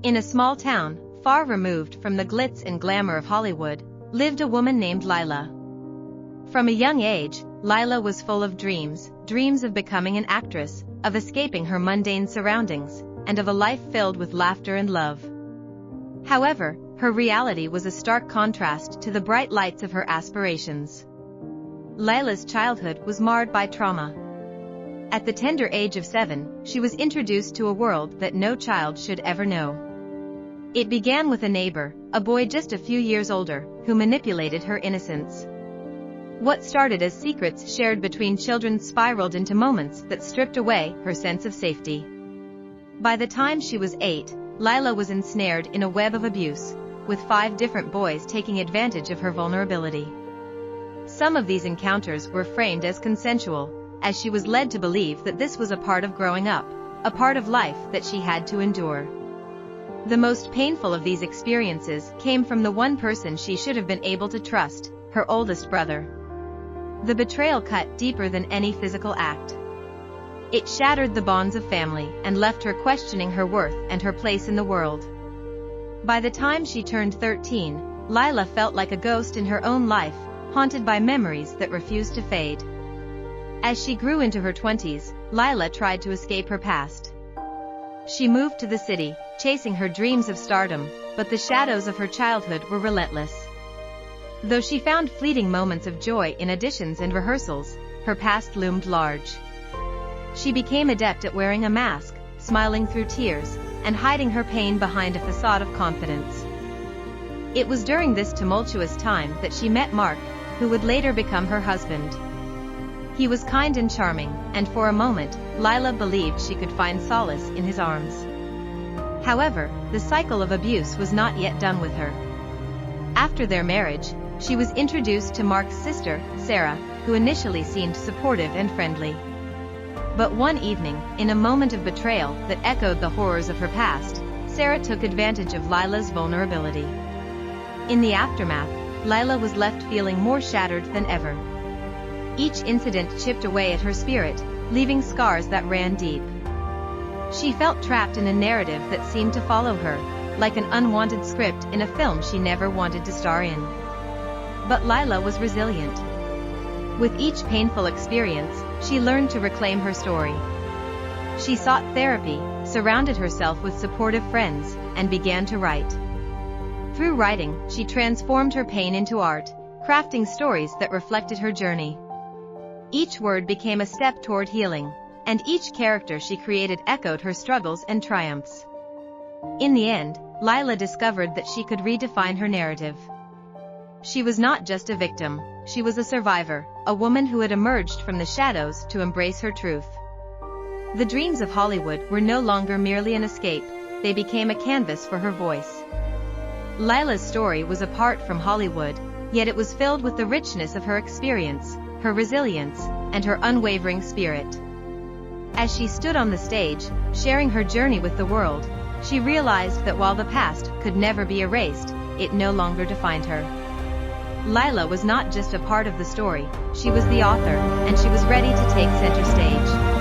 In a small town, far removed from the glitz and glamour of Hollywood, lived a woman named Lila. From a young age, Lila was full of dreams of becoming an actress, of escaping her mundane surroundings, and of a life filled with laughter and love. However, her reality was a stark contrast to the bright lights of her aspirations. Lila's childhood was marred by trauma. At the tender age of 7, she was introduced to a world that no child should ever know. It began with a neighbor, a boy just a few years older, who manipulated her innocence. What started as secrets shared between children spiraled into moments that stripped away her sense of safety. By the time she was 8, Lila was ensnared in a web of abuse, with 5 different boys taking advantage of her vulnerability. Some of these encounters were framed as consensual, as she was led to believe that this was a part of growing up, a part of life that she had to endure. The most painful of these experiences came from the one person she should have been able to trust, her oldest brother. The betrayal cut deeper than any physical act. It shattered the bonds of family and left her questioning her worth and her place in the world. By the time she turned 13, Lila felt like a ghost in her own life, haunted by memories that refused to fade. As she grew into her 20s, Lila tried to escape her past. She moved to the city, chasing her dreams of stardom, but the shadows of her childhood were relentless. Though she found fleeting moments of joy in auditions and rehearsals, her past loomed large. She became adept at wearing a mask, smiling through tears, and hiding her pain behind a facade of confidence. It was during this tumultuous time that she met Mark, who would later become her husband. He was kind and charming, and for a moment, Lila believed she could find solace in his arms. However, the cycle of abuse was not yet done with her. After their marriage, she was introduced to Mark's sister, Sarah, who initially seemed supportive and friendly. But one evening, in a moment of betrayal that echoed the horrors of her past, Sarah took advantage of Lila's vulnerability. In the aftermath, Lila was left feeling more shattered than ever. Each incident chipped away at her spirit, leaving scars that ran deep. She felt trapped in a narrative that seemed to follow her, like an unwanted script in a film she never wanted to star in. But Lila was resilient. With each painful experience, she learned to reclaim her story. She sought therapy, surrounded herself with supportive friends, and began to write. Through writing, she transformed her pain into art, crafting stories that reflected her journey. Each word became a step toward healing, and each character she created echoed her struggles and triumphs. In the end, Lila discovered that she could redefine her narrative. She was not just a victim, she was a survivor, a woman who had emerged from the shadows to embrace her truth. The dreams of Hollywood were no longer merely an escape, they became a canvas for her voice. Lila's story was apart from Hollywood, yet it was filled with the richness of her experience, her resilience, and her unwavering spirit. As she stood on the stage, sharing her journey with the world, she realized that while the past could never be erased, it no longer defined her. Lila was not just a part of the story, she was the author, and she was ready to take center stage.